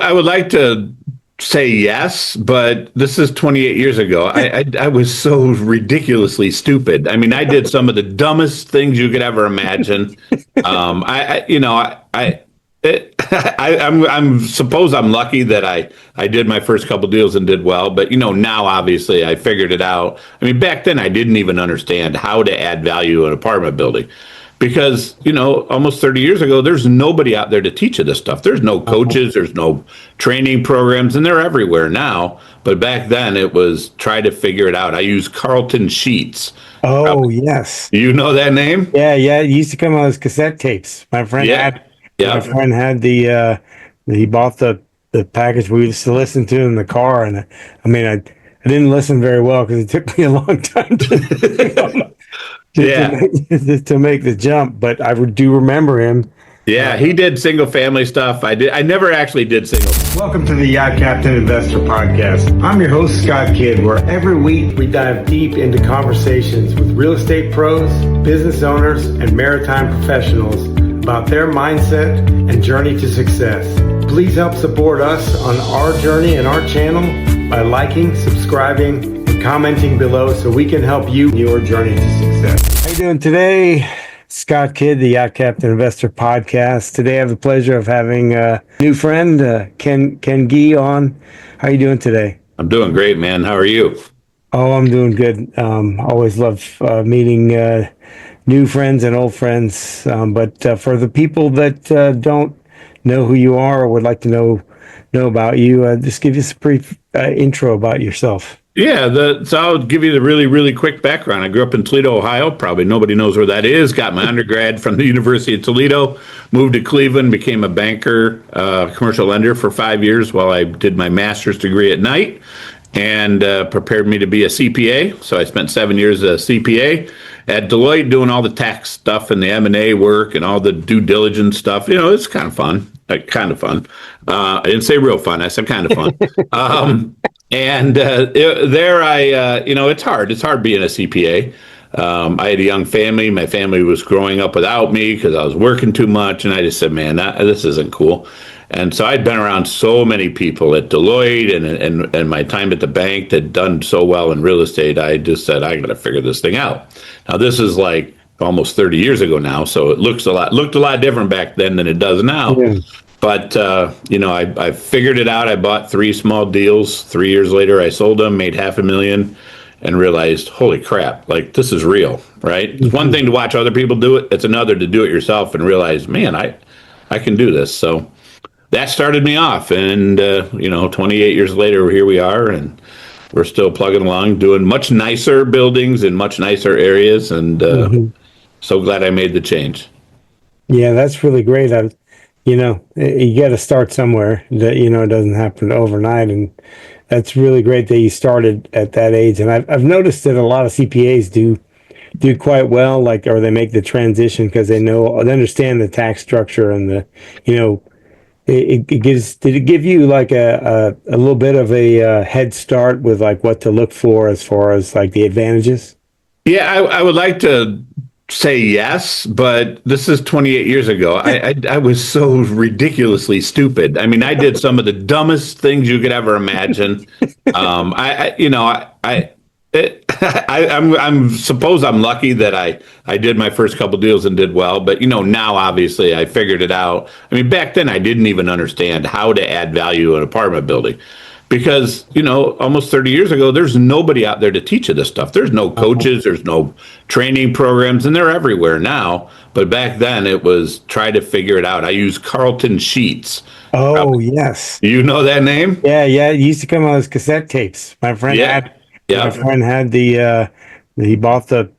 I would like to say yes, but this is 28 years ago. I was so ridiculously stupid. I mean, I did some of the dumbest things you could ever imagine. I you know, I it, I'm suppose I'm lucky that I did my first couple deals and did well, but now obviously I figured it out. I mean, back then I didn't even understand how to add value to an apartment building because almost 30 years ago there's nobody out there to teach you this stuff. There's no coaches, there's no training programs, and they're everywhere now, but back then it was try to figure it out. I used Carlton Sheets. Oh, yes. You know that name? Yeah, yeah. It used to come on those cassette tapes. Yeah. My friend had he bought the package we used to listen to in the car. And I didn't listen very well because it took me a long time Yeah. to make the jump. But I do remember him. Yeah, he did single family stuff. I never actually did single. Welcome to the Yacht Captain Investor Podcast. I'm your host, Scott Kidd, where every week we dive deep into conversations with real estate pros, business owners, and maritime professionals about their mindset and journey to success. Please help support us on our journey and our channel by liking, subscribing, and commenting below so we can help you in your journey to success. How you doing today? Scott Kidd, the Yacht Captain Investor Podcast. Today I have the pleasure of having a new friend, Ken Gee, on. How are you doing today? I'm doing great, man. How are you? Oh, I'm doing good. Always love meeting new friends and old friends. But for the people that don't know who you are or would like to know about you, just give us a brief intro about yourself. Yeah, so I'll give you the really, really quick background. I grew up in Toledo, Ohio. Probably nobody knows where that is. Got my undergrad from the University of Toledo. Moved to Cleveland, became a banker, commercial lender for 5 years while I did my master's degree at night, and prepared me to be a CPA. So I spent 7 years as a CPA at Deloitte doing all the tax stuff and the M&A work and all the due diligence stuff. It's kind of fun. I didn't say real fun. I said kind of fun. And there it's hard. It's hard being a CPA. I had a young family. My family was growing up without me because I was working too much. And I just said, man, this isn't cool. And so I'd been around so many people at Deloitte and my time at the bank that had done so well in real estate. I just said, I got to figure this thing out. Now, this is like almost 30 years ago now. So it looked a lot different back then than it does now. Yeah. But, I figured it out. I bought 3 small deals. 3 years later, I sold them, made $500,000, and realized, holy crap, like this is real, right? It's one thing to watch other people do it. It's another to do it yourself and realize, man, I can do this. So that started me off. And, 28 years later, here we are, and we're still plugging along, doing much nicer buildings in much nicer areas. And so glad I made the change. Yeah, that's really great. You got to start somewhere. That it doesn't happen overnight, and that's really great that you started at that age. And I've noticed that a lot of CPAs do quite well, or they make the transition because they understand the tax structure and did it give you like a little bit of a head start with like what to look for as far as like the advantages? Yeah, I would like to say yes, but this is 28 years ago. I was so ridiculously stupid. I mean, I did some of the dumbest things you could ever imagine. I'm suppose I'm lucky that I did my first couple deals and did well, but now obviously I figured it out. I mean, back then I didn't even understand how to add value to an apartment building. Because, almost 30 years ago, there's nobody out there to teach you this stuff. There's no coaches, there's no training programs, and they're everywhere now. But back then it was try to figure it out. I used Carlton Sheets. Oh, yes. You know that name? Yeah, yeah. It used to come on those cassette tapes. My friend had he bought the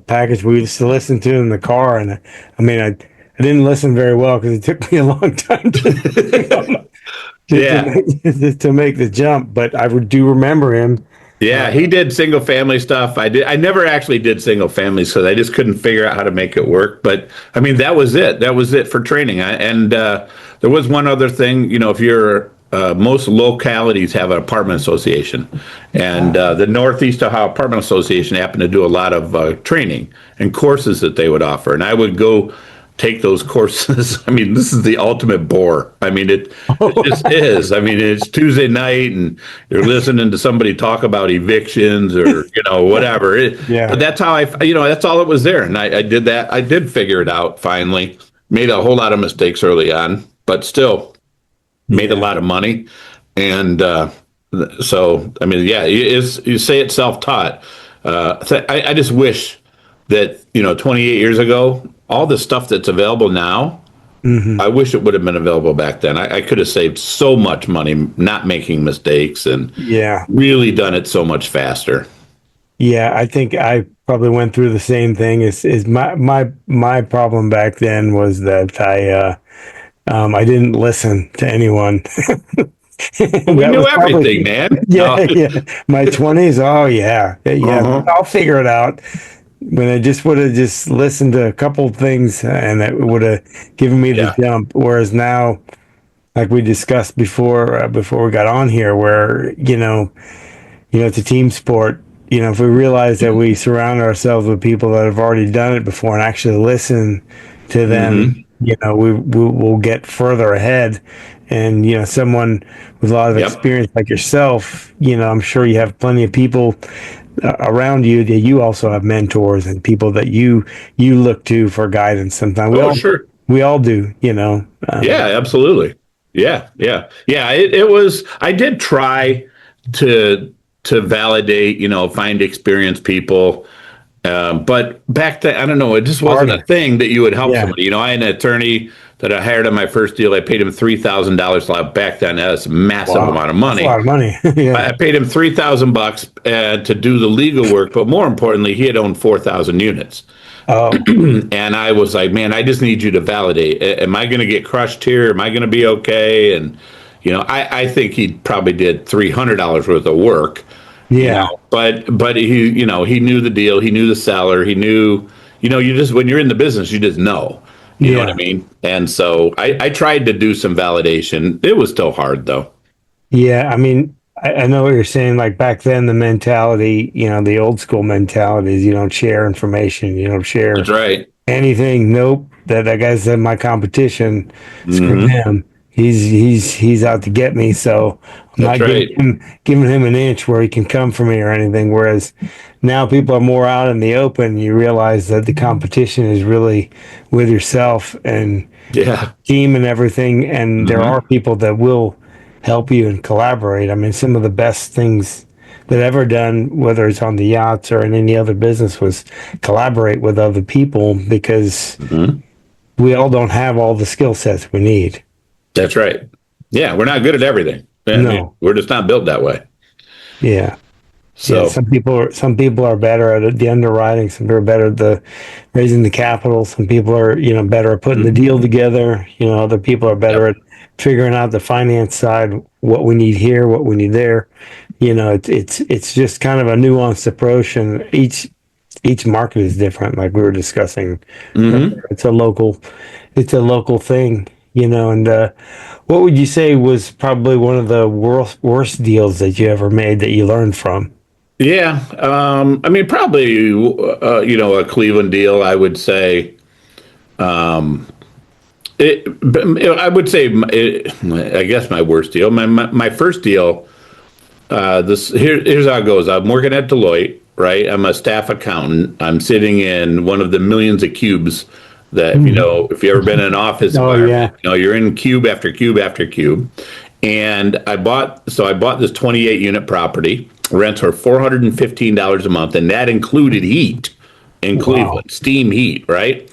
package we used to listen to in the car. And I didn't listen very well because it took me a long time to make the jump, but I do remember him. Yeah, he did single family stuff. I never actually did single families because I just couldn't figure out how to make it work. But I mean, that was it. That was it for training. There was one other thing. If you're most localities have an apartment association, and the Northeast Ohio Apartment Association happened to do a lot of training and courses that they would offer, and I would go take those courses. I mean, this is the ultimate bore. I mean, it just is. I mean, it's Tuesday night and you're listening to somebody talk about evictions or, whatever. Yeah. But that's how that's all it was there. And I did that. I did figure it out finally. Made a whole lot of mistakes early on, but still made a lot of money. And so, I mean, yeah, you say it's self-taught. I just wish that, 28 years ago, all the stuff that's available now, I wish it would have been available back then. I could have saved so much money not making mistakes and really done it so much faster. Yeah, I think I probably went through the same thing. Is my problem back then was that I didn't listen to anyone. We knew everything, man. Yeah, yeah. My 20s. Oh yeah. I'll figure it out. When I just would have just listened to a couple of things, and it would have given me the jump. Whereas now, like we discussed before we got on here, where it's a team sport. If we realize that we surround ourselves with people that have already done it before and actually listen to them, we'll get further ahead. And, someone with a lot of experience like yourself, I'm sure you have plenty of people around you that you also have mentors and people that you look to for guidance sometimes. We all do, yeah, absolutely. Yeah. It was, I did try to validate, find experienced people. But back then, I don't know, it just wasn't a thing that you would help somebody. I had an attorney that I hired on my first deal. I paid him $3,000 back then. That's a massive amount of money. That's a lot of money. I paid him $3,000 to do the legal work, but more importantly, he had owned 4,000 units. Oh. And I was like, man, I just need you to validate. Am I going to get crushed here? Am I going to be okay? And I think he probably did $300 worth of work. Yeah. But he he knew the deal. He knew the seller. He knew you just when you're in the business, you just know. You know what I mean? And so I tried to do some validation. It was still hard, though. Yeah, I mean, I know what you're saying. Like back then, the mentality, the old school mentality is you don't share information. You don't share That's right. anything. Nope. That guy said my competition. Screw him. He's out to get me. So I'm not giving him an inch where he can come for me or anything. Whereas now people are more out in the open. You realize that the competition is really with yourself and team and everything. And there are people that will help you and collaborate. I mean, some of the best things that I've ever done, whether it's on the yachts or in any other business, was collaborate with other people because we all don't have all the skill sets we need. That's right. Yeah, we're not good at everything. No, we're just not built that way. Yeah. So some people are better at the underwriting. Some people are better at the raising the capital. Some people are better at putting the deal together. Other people are better at figuring out the finance side, what we need here, what we need there. It's just kind of a nuanced approach, and each market is different. Like we were discussing, it's a local thing. And what would you say was probably one of the worst deals that you ever made that you learned from? Yeah. I mean, probably, a Cleveland deal, I would say. I would say, I guess my worst deal. My first deal, here's how it goes. I'm working at Deloitte, right? I'm a staff accountant. I'm sitting in one of the millions of cubes that, if you've ever been in an office, you're in cube after cube after cube. And I bought this 28 unit property. Rents were $415 a month, and that included heat in Cleveland, steam heat, right?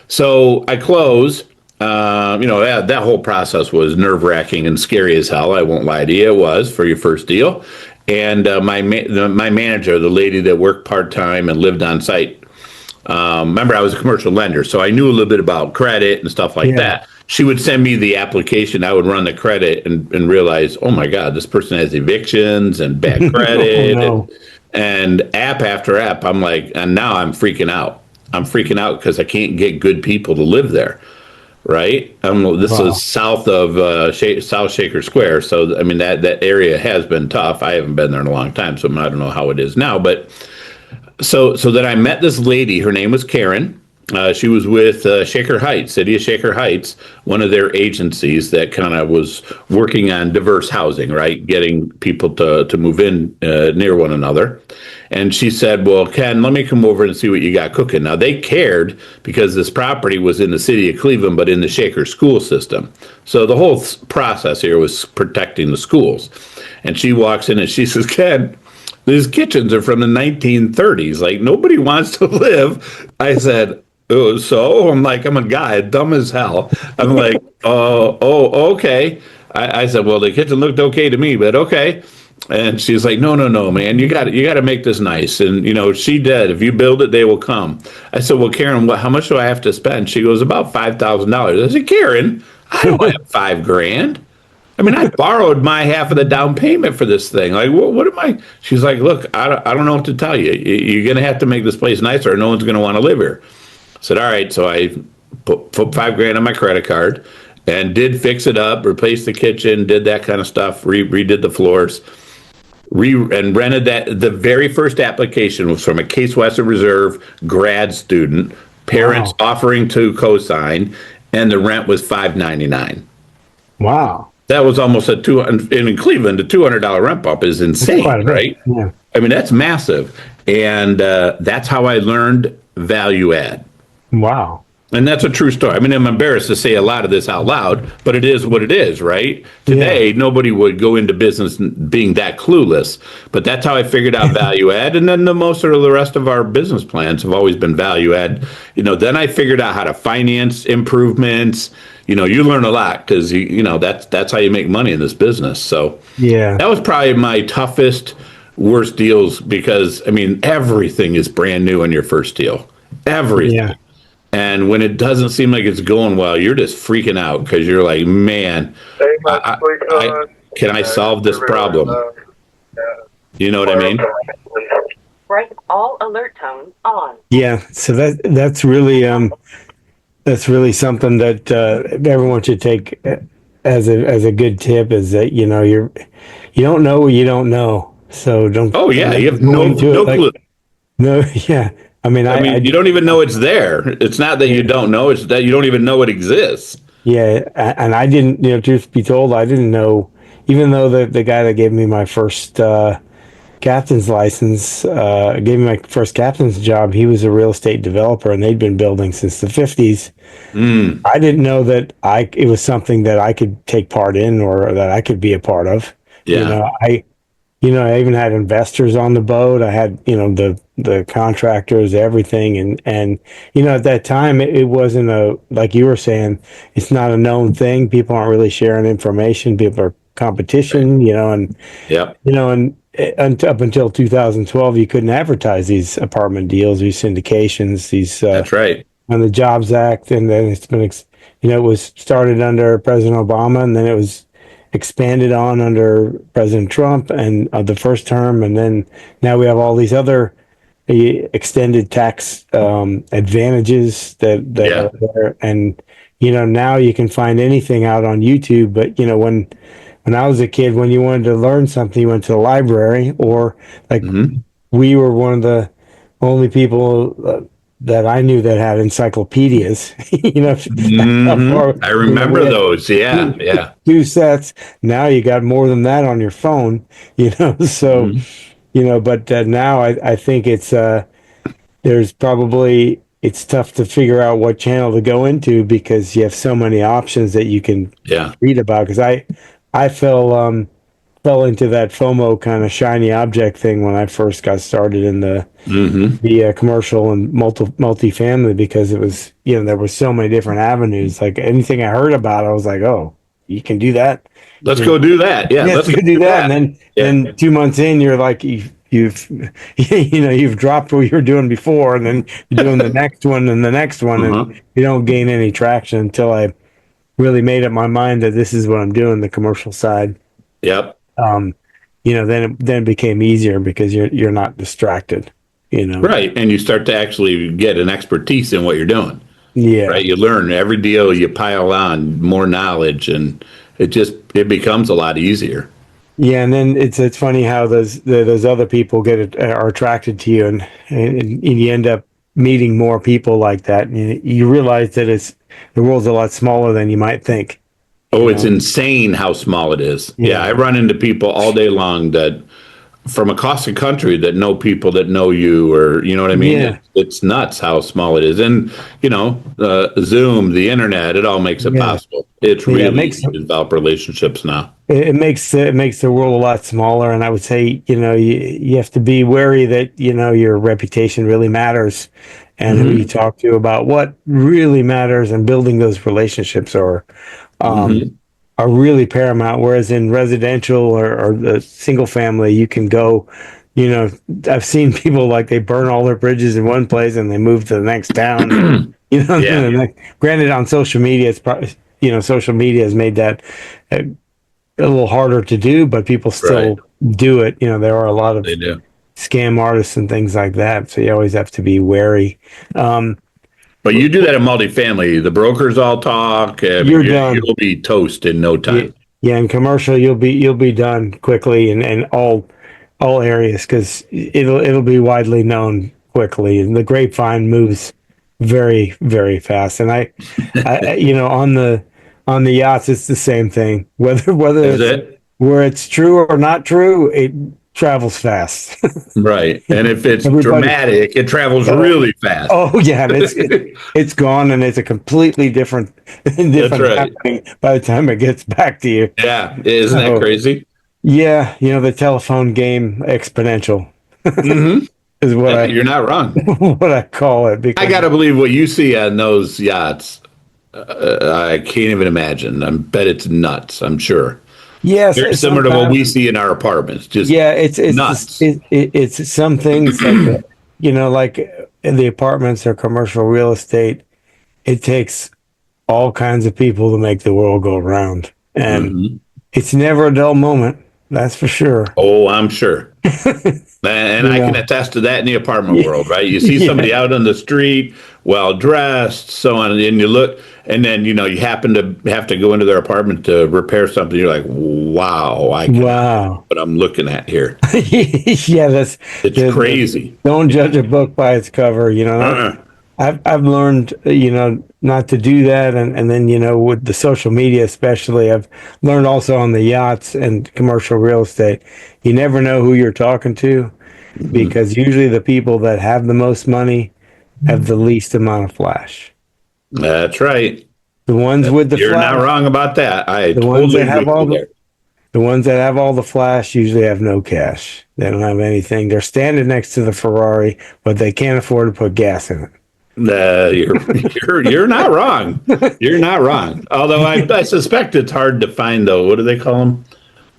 So I closed. That whole process was nerve-wracking and scary as hell. I won't lie to you, it was for your first deal. And my manager, the lady that worked part-time and lived on site, remember, I was a commercial lender, so I knew a little bit about credit and stuff like that. She would send me the application. I would run the credit and realize, oh my God, this person has evictions and bad credit and app after app. I'm like, and now I'm freaking out. I'm freaking out because I can't get good people to live there. Right. This is south of South Shaker Square. So, I mean, that area has been tough. I haven't been there in a long time, so I don't know how it is now. But so then I met this lady. Her name was Karen. She was with Shaker Heights, City of Shaker Heights, one of their agencies that kind of was working on diverse housing, right? Getting people to move in near one another. And she said, well, Ken, let me come over and see what you got cooking. Now, they cared because this property was in the city of Cleveland, but in the Shaker school system. So the whole process here was protecting the schools. And she walks in and she says, Ken, these kitchens are from the 1930s. Like, nobody wants to live. I said, oh, so? I'm like, I'm a guy, dumb as hell. I'm like, oh, okay. I said, well, the kitchen looked okay to me, but okay. And she's like, no, man, you got to make this nice. And, she did. If you build it, they will come. I said, well, Karen, how much do I have to spend? She goes, about $5,000. I said, Karen, I don't have $5,000. I mean, I borrowed my half of the down payment for this thing. Like, what am I? She's like, look, I don't know what to tell you. You're going to have to make this place nicer or no one's going to want to live here. I said, all right. So I put $5,000 on my credit card and did fix it up, replaced the kitchen, did that kind of stuff, redid the floors, and rented that. The very first application was from a Case Western Reserve grad student, parents offering to co-sign, and the rent was $599. Wow. That was almost in Cleveland, the $200 rent bump is insane, right? Yeah. I mean, that's massive. And that's how I learned value add. Wow. And that's a true story. I mean, I'm embarrassed to say a lot of this out loud, but it is what it is, right? Today, nobody would go into business being that clueless, but that's how I figured out value add. And then most of the rest of our business plans have always been value add. Then I figured out how to finance improvements. You learn a lot because, that's how you make money in this business. So that was probably my toughest, worst deals because, I mean, everything is brand new in your first deal. Everything. Yeah. And when it doesn't seem like it's going well, you're just freaking out because you're like, man, can I solve this problem? You know what I mean? Right. All alert tones on. Yeah. So that's really something that everyone should take as a good tip is that you don't know what you don't know. So don't. Oh yeah, you have no clue. No, yeah. I mean, you don't even know it's there. It's not that you don't know; it's that you don't even know it exists. Yeah, and I didn't. Truth be told, I didn't know. Even though the guy that gave me my first captain's license, gave me my first captain's job, he was a real estate developer, and they'd been building since the 50s. I didn't know that it was something that I could take part in or that I could be a part of. Yeah. I even had investors on the boat. I had, the contractors, everything. And at that time, it wasn't like you were saying, it's not a known thing. People aren't really sharing information. People are competition, and, and up until 2012, you couldn't advertise these apartment deals, these syndications, that's right. On the Jobs Act. And then it's been, it was started under President Obama, and then it was expanded on under President Trump and the first term, and then now we have all these other extended tax advantages that are there. And now you can find anything out on YouTube. But when I was a kid, when you wanted to learn something, you went to the library, or we were one of the only people that I knew that had encyclopedias. I remember those. Yeah. Two sets. Now you got more than that on your phone. So but now I think it's it's tough to figure out what channel to go into because you have so many options that you can read about. Because I fell into that FOMO kind of shiny object thing when I first got started in the commercial and multifamily because it was, there were so many different avenues. Like anything I heard about, I was like, oh, you can do that. Let's go do that. Yeah. Let's go do that. And then 2 months in, you're like, you've dropped what you were doing before, and then you're doing the next one and the next one, and you don't gain any traction until I really made up my mind that this is what I'm doing, the commercial side. Yep. Then it became easier because you're not distracted, Right. And you start to actually get an expertise in what you're doing. Yeah. Right. You learn every deal, you pile on more knowledge, and it becomes a lot easier. Yeah. And then it's funny how those other people are attracted to you and you end up meeting more people like that. And you realize that the world's a lot smaller than you might think. Oh, it's insane how small it is. Yeah, I run into people all day long that from across the country that know people that know you, or you know what I mean? Yeah. It's nuts how small it is. And, Zoom, the internet, it all makes it possible. It's really easy to develop relationships now. It makes the world a lot smaller. And I would say, you have to be wary that, your reputation really matters, and who you talk to about what really matters, and building those relationships are really paramount. Whereas in residential or the single family, you can go, I've seen people like they burn all their bridges in one place and they move to the next town. Granted, on social media, it's probably, social media has made that a little harder to do, but people still do it. There are a lot of scam artists and things like that. So you always have to be wary. But you do that in multifamily, the brokers all talk. You're done. You'll be toast in no time. Yeah, in commercial, you'll be done quickly, and all areas, because it'll be widely known quickly, and the grapevine moves very, very fast. And I on the yachts, it's the same thing. Whether where it's true or not true, it travels fast. Right. And if it's dramatic, it travels really fast. Oh yeah, and it's gone, and it's a completely different happening by the time it gets back to you. Yeah, isn't that crazy? Yeah, the telephone game exponential is what you're not wrong. What I call it. Because I gotta believe what you see on those yachts. I can't even imagine. I bet it's nuts. I'm sure. Yes, very similar to what we see in our apartments. Just it's nuts. It's some things like like in the apartments or commercial real estate, it takes all kinds of people to make the world go round, and it's never a dull moment. That's for sure. Oh, I'm sure. And I can attest to that in the apartment world, right? You see somebody out on the street, well dressed, so on, and you look, and then you happen to have to go into their apartment to repair something. You're like, wow, what I'm looking at here. Yeah, it's crazy. Don't judge a book by its cover. I've learned, not to do that. And then, with the social media, especially, I've learned also on the yachts and commercial real estate, you never know who you're talking to, because usually the people that have the most money have the least amount of flash. That's right. The ones with the You're flash, not wrong about that. the ones that have all the flash usually have no cash. They don't have anything. They're standing next to the Ferrari, but they can't afford to put gas in it. You're not wrong. You're not wrong. Although I suspect it's hard to find, though. What do they call them?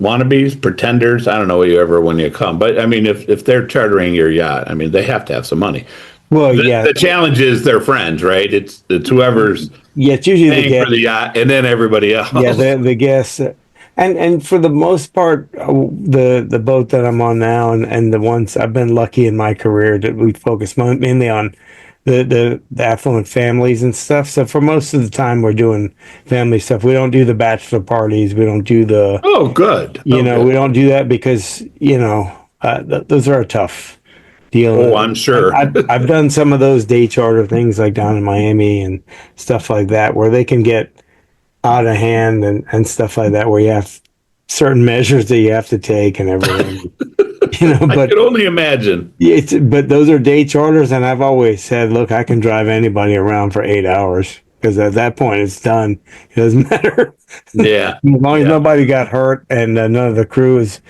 Wannabes, pretenders. I don't know when you come. But I mean, if they're chartering your yacht, I mean, they have to have some money. Well, the challenge is their friends, right? It's whoever's it's usually paying for the yacht, and then everybody else. Yeah, the guests. And for the most part, the boat that I'm on now, and the ones I've been lucky in my career that we focus mainly on the affluent families and stuff. So for most of the time, we're doing family stuff. We don't do the bachelor parties. We don't do the. Oh, good. We don't do that because those are a tough deal. Oh, I'm sure. I've done some of those day charter things like down in Miami and stuff like that, where they can get out of hand and stuff like that, where you have certain measures that you have to take and everything. But I could only imagine. But those are day charters, and I've always said, look, I can drive anybody around for 8 hours, because at that point it's done. It doesn't matter. Yeah. As long as nobody got hurt and none of the crew is,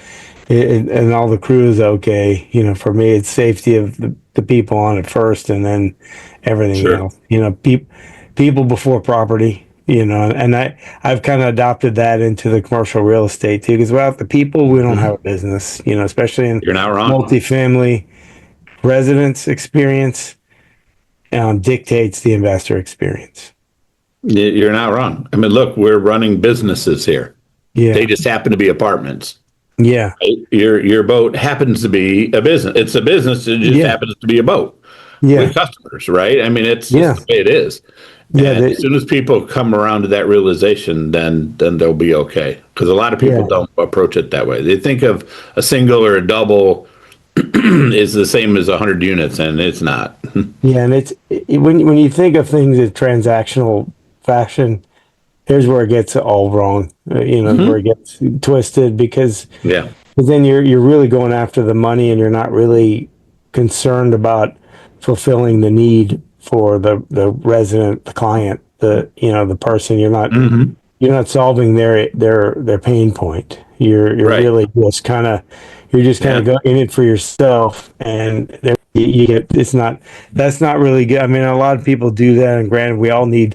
and all the crew is okay. For me, it's safety of the people on it first, and then everything else. People before property. And I've kind of adopted that into the commercial real estate too, because without the people, we don't have a business, especially in You're not wrong. Multifamily residence experience dictates the investor experience. You're not wrong. I mean, look, we're running businesses here. Yeah. They just happen to be apartments. Yeah. Right? Your boat happens to be a business. It's a business. It just happens to be a boat with customers, right? I mean, it's just the way it is. Yeah, as soon as people come around to that realization, then they'll be okay. Because a lot of people don't approach it that way. They think of a single or a double is the same as 100 units, and it's not. Yeah, and when you think of things in transactional fashion, here's where it gets all wrong. Where it gets twisted because Yeah. then you're really going after the money, and you're not really concerned about fulfilling the need for the resident, the client, the person. You're not solving their pain point. You're Right. really just kind of Yeah. going in it for yourself, and you get that's not really good. I mean, a lot of people do that, and granted, we all need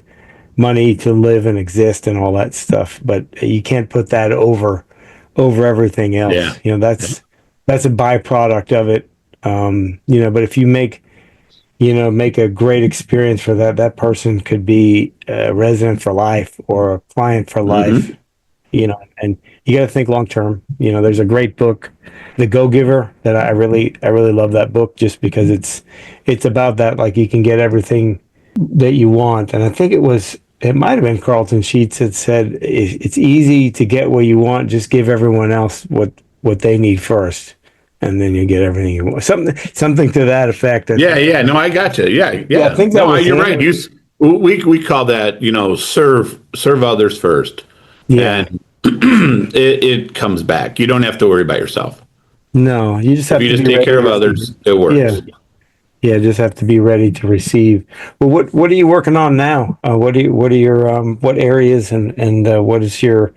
money to live and exist and all that stuff, but you can't put that over everything Yeah. else. That's a byproduct of it. But if you make a great experience for that person could be a resident for life or a client for life, Hmm. and you got to think long term. There's a great book, The Go Giver, that I really love that book just because it's about that. Like, you can get everything that you want. And I think it might have been Carlton Sheets that said, it's easy to get what you want. Just give everyone else what they need first. And then you get everything you want. Something to that effect. Yeah. Yeah. No, I got you. Yeah. Yeah, I Yeah. think that No, was you're him. right. We call that, serve others first. Yeah. And it comes back. You don't have to worry about yourself. No, you just If have you to just be take ready care of to others, it works. Yeah. Yeah, just have to be ready to receive. Well, what are you working on now? What are your what areas and what is your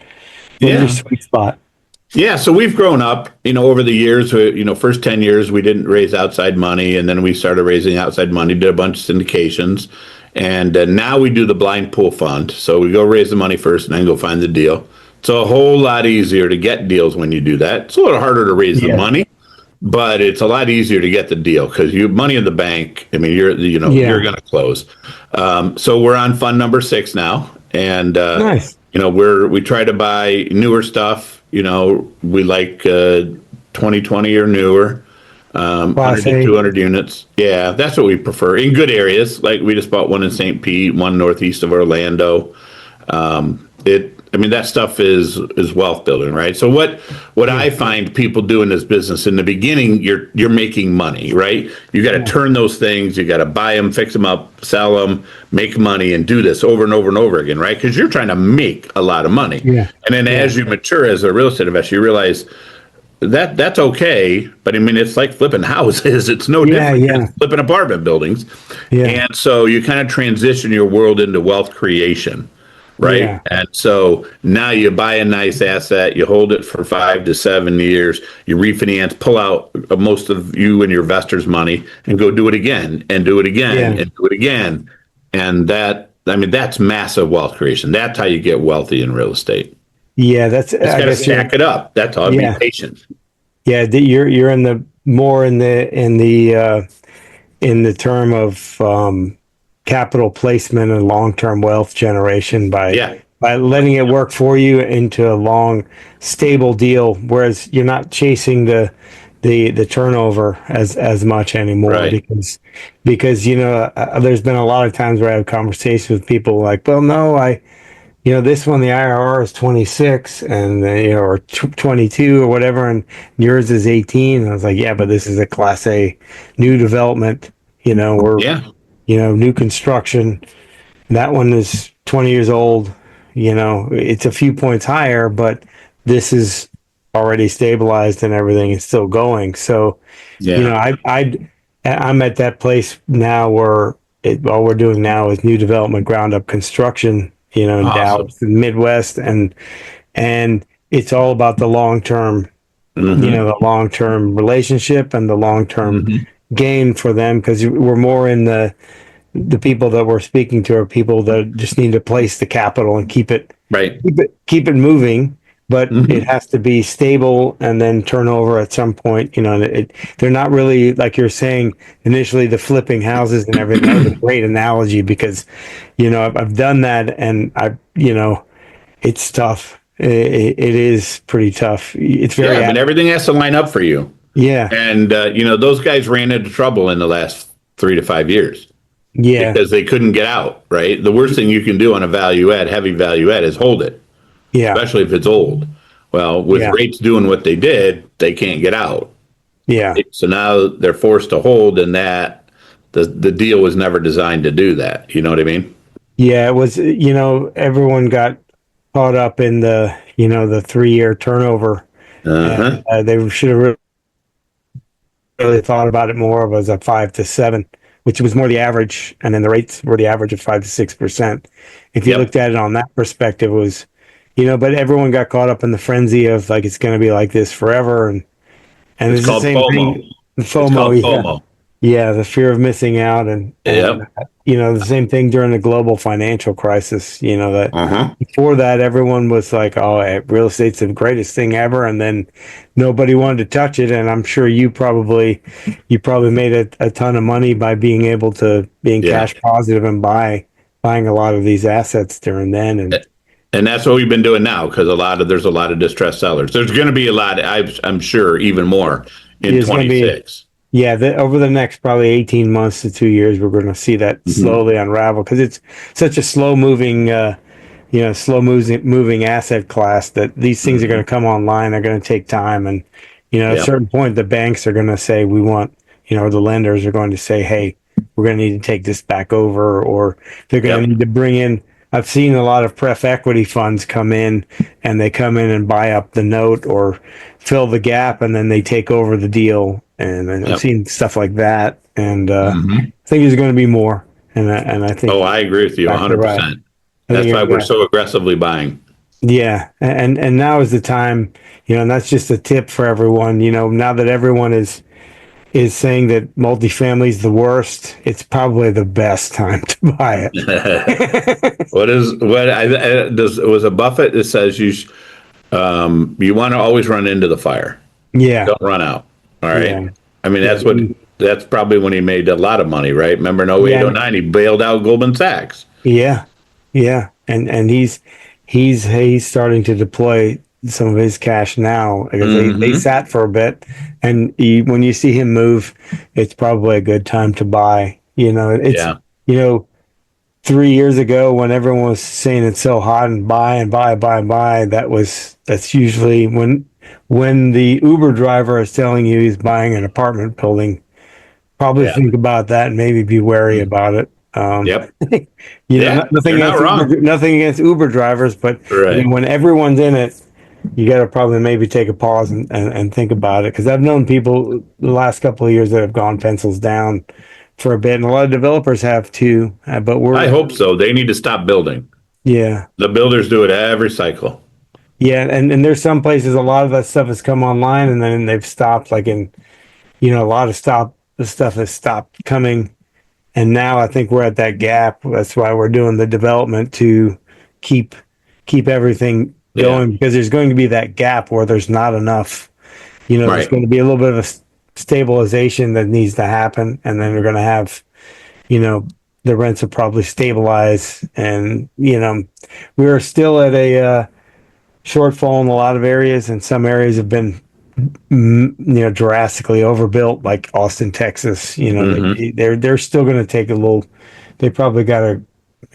Yeah. sweet spot? Yeah, so we've grown up, over the years. First 10 years we didn't raise outside money, and then we started raising outside money, did a bunch of syndications, and now we do the blind pool fund. So we go raise the money first, and then go find the deal. It's a whole lot easier to get deals when you do that. It's a little harder to raise the Yeah. money, but it's a lot easier to get the deal because you money in the bank. I mean, Yeah. you're going to close. So we're on fund number 6 now, and Nice. we try to buy newer stuff. We like 2020 or newer, 100 Class to A. 200 units. Yeah, that's what we prefer in good areas. Like, we just bought one in St. Pete, one northeast of Orlando. That stuff is wealth building, right? So what I find people do in this business, in the beginning, you're making money, right? You got to turn those things, you got to buy them, fix them up, sell them, make money, and do this over and over and over again, right? Because you're trying to make a lot of money. Yeah. And then as you mature as a real estate investor, you realize that's okay, but I mean, it's like flipping houses. It's no Yeah, different yeah. than flipping apartment buildings. Yeah. And so you kind of transition your world into wealth creation, right? Yeah. And so now you buy a nice asset, you hold it for 5 to 7 years, you refinance, pull out most of you and your investors' money, and go do it again, and do it again, Yeah. and do it again. And that's massive wealth creation. That's how you get wealthy in real estate. Yeah, that's It's I got to guess you're- stack it up. That's all. Yeah. Be patient. Yeah, you're in the more in the term of capital placement and long-term wealth generation Yeah. by letting it work for you into a long, stable deal, whereas you're not chasing the turnover as much anymore. Right. Because there's been a lot of times where I have conversations with people like, well, no, this one, the IRR is 26 and, or 22 or whatever, and yours is 18. And I was like, yeah, but this is a Class A new development, we're, Yeah. new construction. That one is 20 years old. It's a few points higher, but this is already stabilized and everything is still going. So, Yeah. I'm at that place now where all we're doing now is new development, ground up construction, in Awesome. Dallas, and Midwest, and it's all about the long term, Mhm. the long term relationship and the long term Mhm. gain for them, because we're more in the people that we're speaking to are people that just need to place the capital and keep it Right. keep it moving, but Mhm. it has to be stable and then turn over at some point. They're not really, like you're saying initially, the flipping houses and everything. That was a great analogy because, I've done that, and it's tough. It is pretty tough. It's very, Yeah, but everything has to line up for you. yeah, And those guys ran into trouble in the last 3 to 5 years yeah, because they couldn't get out. Right. The worst thing you can do on a heavy value add, is hold it, yeah, especially if it's old. Well, with Yeah. rates doing what they did, they can't get out. yeah, So now they're forced to hold, and that the deal was never designed to do that. You know what I mean? Yeah, it was, everyone got caught up in the 3-year turnover. Uh-huh. And they should have really thought about it more of as a 5 to 7, which was more the average. And then the rates were the average of 5 to 6%. If you Yep. looked at it on that perspective, it was, but everyone got caught up in the frenzy of like, it's going to be like this forever. And It's it's the called same FOMO. thing. It's FOMO, called yeah. FOMO. Yeah, the fear of missing out, and Yep. the same thing during the global financial crisis. That Uh-huh. before that, everyone was like, "Oh, real estate's the greatest thing ever," and then nobody wanted to touch it. And I'm sure you probably made a ton of money by being able to being Yeah. cash positive and buying a lot of these assets during then. And that's what we've been doing now because there's a lot of distressed sellers. There's going to be a lot. I'm sure even more in There's gonna be- 26. Yeah, over the next probably 18 months to 2 years, we're going to see that slowly unravel because it's such a slow moving asset class that these things are going to come online. They're going to take time. And, at a Yep. certain point, the banks are going to say, the lenders are going to say, hey, we're going to need to take this back over, or they're going to Yep. need to bring in. I've seen a lot of pref equity funds come in and they come in and buy up the note or fill the gap and then they take over the deal. And I've Yep. seen stuff like that. And Mhm. I think there's going to be more. And I think, Oh, I agree with you Exactly 100%. right. I think That's why you're we're right. so aggressively buying. Yeah. And now is the time, and that's just a tip for everyone, now that everyone is saying that multifamily is the worst, it's probably the best time to buy it. Was a Buffett that says you want to always run into the fire. Yeah. Don't run out. All right. Yeah. I mean, Yeah. that's probably when he made a lot of money, right? Remember in 08, Yeah. 09, he bailed out Goldman Sachs. Yeah. Yeah. And he's starting to deploy some of his cash now because they sat for a bit, and when you see him move, it's probably a good time to buy. It's Yeah. 3 years ago when everyone was saying it's so hot and buy and buy, buy and buy, that's usually when the Uber driver is telling you he's buying an apartment building. Probably Yeah. think about that and maybe be wary about it. Yep. Nothing you're not against wrong. nothing against Uber drivers, but Right. when everyone's in it, you got to probably maybe take a pause and think about it. Because I've known people the last couple of years that have gone pencils down for a bit, and a lot of developers have too. But I hope so. They need to stop building. yeah, The builders do it every cycle. yeah, and there's some places a lot of that stuff has come online, and then they've stopped. Like a lot of the stuff has stopped coming. And now I think we're at that gap. That's why we're doing the development to keep everything going, because there's going to be that gap where there's not enough. There's Right. going to be a little bit of a stabilization that needs to happen, and then we're going to have, the rents will probably stabilize, and we're still at a shortfall in a lot of areas, and some areas have been drastically overbuilt, like Austin, Texas. They're still going to take a little. They probably got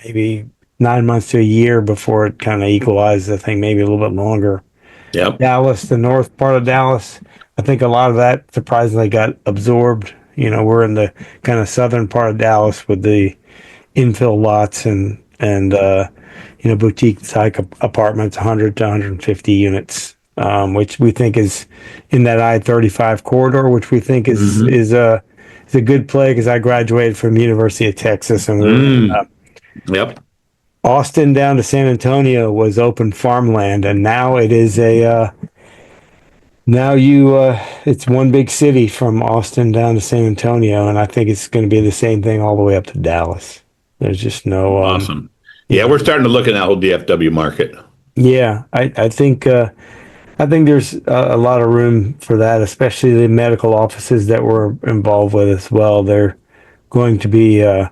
maybe 9 months to a year before it kind of equalizes. I think maybe a little bit longer. Yep. Dallas, the north part of Dallas, I think a lot of that surprisingly got absorbed. We're in the kind of southern part of Dallas with the infill lots and boutique type apartments, 100 to 150 units. Which we think is in that I-35 corridor, which we think is a good play, because I graduated from University of Texas, and Yep. Austin down to San Antonio was open farmland, and now it is it's one big city from Austin down to San Antonio, and I think it's going to be the same thing all the way up to Dallas. There's just no Awesome. Yeah, we're starting to look at that whole DFW market. Yeah, I think there's a lot of room for that, especially the medical offices that we're involved with as well. They're going to be a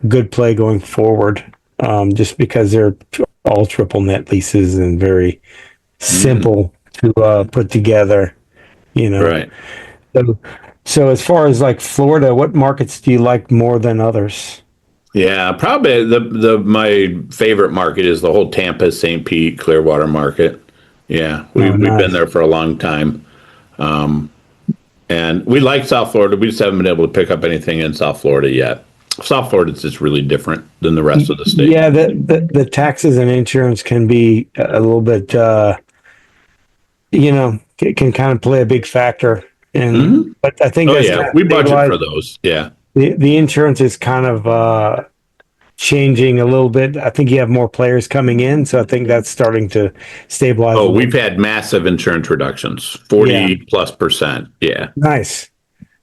good play going forward, just because they're all triple net leases and very simple to put together. Right. So as far as like Florida, what markets do you like more than others? Yeah, probably my favorite market is the whole Tampa, St. Pete, Clearwater market. Yeah, we've nice. been there for a long time. And And we like South Florida. We just haven't been able to pick up anything in South Florida yet. South Florida is just really different than the rest of the state. Yeah, the taxes and insurance can be a little bit, it can kind of play a big factor. And but I think Oh that's yeah, kind of we budget stabilized. for those. Yeah. The insurance is kind of changing a little bit. I think you have more players coming in, so I think that's starting to stabilize. Oh, we've had massive insurance reductions, 40+%. Yeah. Nice.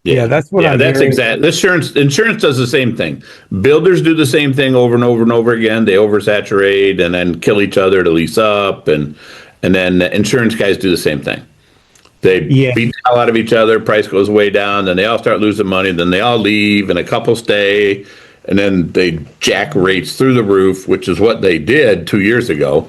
Yeah, that's what Yeah, I'm that's hearing. exact. Insurance does the same thing. Builders do the same thing over and over and over again. They oversaturate and then kill each other to lease up, and then the insurance guys do the same thing. They Yeah. beat the hell out of each other. Price goes way down. Then they all start losing money. Then they all leave, and a couple stay, and then they jack rates through the roof, which is what they did 2 years ago.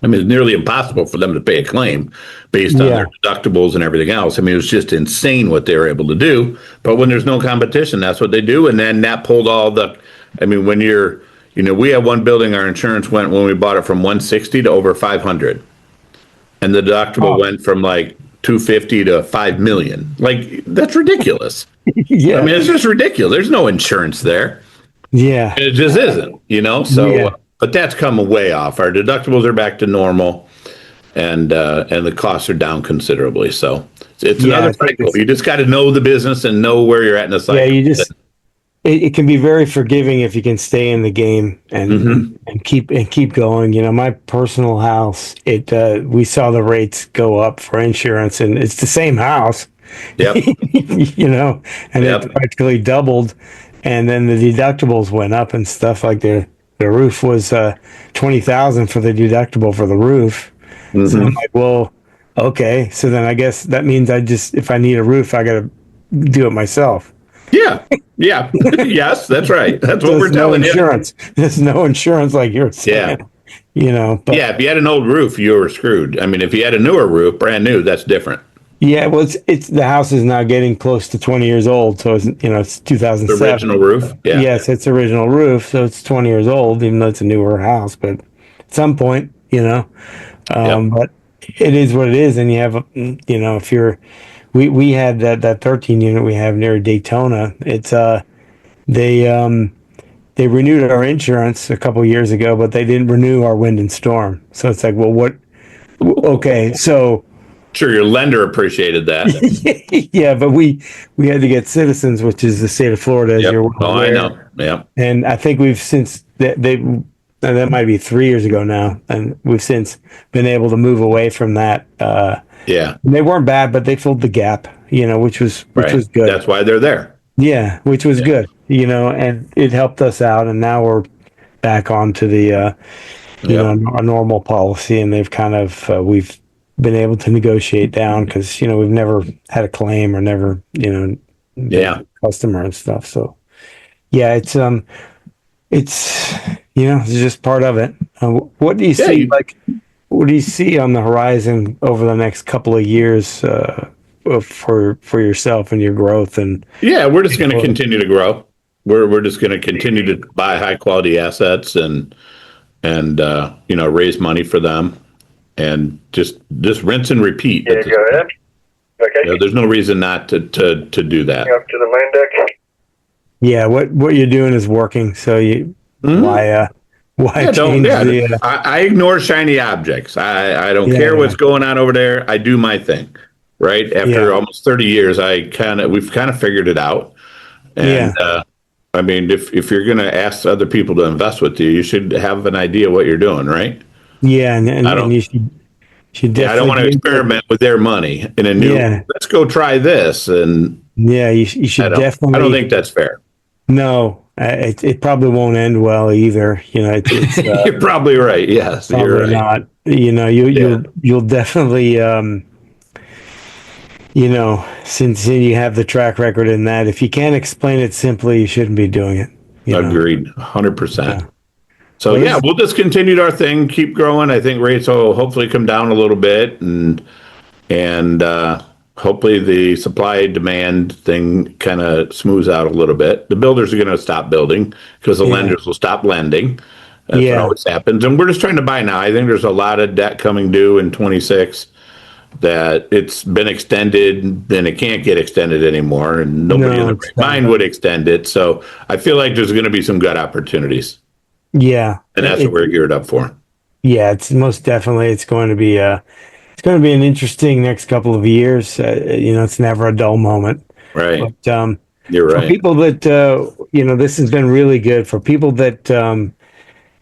I mean, it's nearly impossible for them to pay a claim based on their deductibles and everything else. I mean, it was just insane what they were able to do. But when there's no competition, that's what they do. And then that pulled all the, I mean, when you're, we had one building, our insurance went when we bought it from 160 to over 500. And the deductible went from like 250 to 5 million. Like, that's ridiculous. Yeah. I mean, it's just ridiculous. There's no insurance there. Yeah. It just isn't, So, Yeah. but that's come way off. Our deductibles are back to normal, and the costs are down considerably. So it's Yeah, I another think cycle. it's- You just got to know the business and know where you're at in the cycle. Yeah, it can be very forgiving if you can stay in the game and keep going. My personal house, we saw the rates go up for insurance, and it's the same house, Yep. and Yep. it practically doubled, and then the deductibles went up and stuff like the roof was $20,000 for the deductible for the roof. So I'm like, well, okay, so then I guess that means if I need a roof, I got to do it myself. Yeah. Yeah. Yes, that's right. That's what we're There's no telling you. insurance. There's no insurance, like you're saying. But Yeah. If you had an old roof, you were screwed. I mean, if you had a newer roof, brand new, that's different. yeah, well, it's the house is now getting close to 20 years old, so it's The 2007. original roof. Yeah. Yes, it's original roof, so it's 20 years old, even though it's a newer house. But at some point, but it is what it is, and you have, if you're, we had that 13 unit we have near Daytona. It's they renewed our insurance a couple years ago, but they didn't renew our wind and storm. So it's like, well, what? Okay, so Sure, your lender appreciated that. yeah, but we had to get Citizens, which is the state of Florida, as Yep. you're Oh, I aware. know. Yeah. And I think we've since that might be 3 years ago now, and we've since been able to move away from that. Yeah. And they weren't bad, but they filled the gap, which was Right. good. That's why they're there. Yeah, which was good, and it helped us out. And now we're back onto the our normal policy, and they've kind of we've been able to negotiate down because we've never had a claim or never Yeah. customer and stuff. So yeah, it's it's just part of it. What do you Yeah, see what do you see on the horizon over the next couple of years for yourself and your growth? And Yeah, we're just going to continue to grow. We're just going to continue to buy high quality assets and raise money for them, and just rinse and repeat. Yeah, go ahead. Okay. There's no reason not to do that. Up to the main deck. yeah, what you're doing is working. So why Yeah, change the? I ignore shiny objects. I don't Yeah. care what's going on over there. I do my thing. Right after almost 30 years, we've kind of figured it out. And I mean, if you're going to ask other people to invest with you, you should have an idea what you're doing, right? Yeah, and you should definitely. I don't want to experiment with their money in a new. Yeah. Let's go try this, and Yeah, you should definitely. I don't think that's fair. No, it probably won't end well either. It's You're probably right. Yes, you're probably right. not. You'll definitely since you have the track record in that, if you can't explain it simply, you shouldn't be doing it. Agreed, 100%. Yeah. So Well, yeah, we'll just continue our thing, keep growing. I think rates will hopefully come down a little bit, and hopefully the supply demand thing kind of smooths out a little bit. The builders are going to stop building because the lenders will stop lending. That's what always happens. And we're just trying to buy now. I think there's a lot of debt coming due in 26. that it's been extended, then it can't get extended anymore, and nobody in No, the it's right mind would extend it. So I feel like there's going to be some good opportunities, Yeah. and that's what we're geared up for. Yeah, it's most definitely it's going to be an interesting next couple of years. It's never a dull moment. Right. But You're for right. people that this has been really good for people that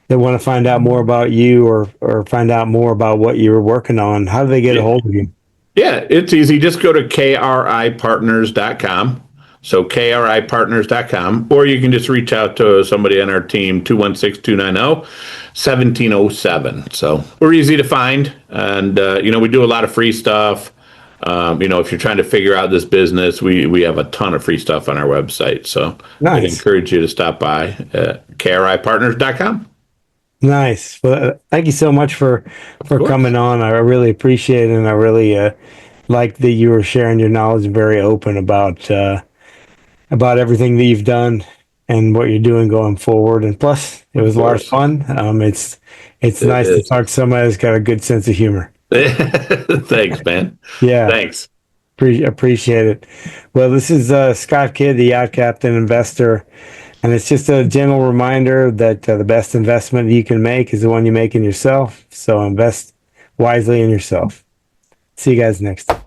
that want to find out more about you or find out more about what you're working on. How do they get a hold of you? Yeah, it's easy. Just go to kripartners.com. So kripartners.com, or you can just reach out to somebody on our team, 216-290-1707. So we're easy to find. And, we do a lot of free stuff. If you're trying to figure out this business, we have a ton of free stuff on our website. So I'd Nice. encourage you to stop by kripartners.com. Nice. Well, thank you so much for course. coming on. I really appreciate it, and I really like that you were sharing your knowledge and very open about everything that you've done and what you're doing going forward. And plus, it was a lot of fun. It's nice to talk to somebody that's got a good sense of humor. Thanks, man. Yeah. Thanks. Appreciate it. Well, this is Scott Kidd, the Yacht Captain Investor. And it's just a gentle reminder that the best investment you can make is the one you make in yourself. So invest wisely in yourself. See you guys next time.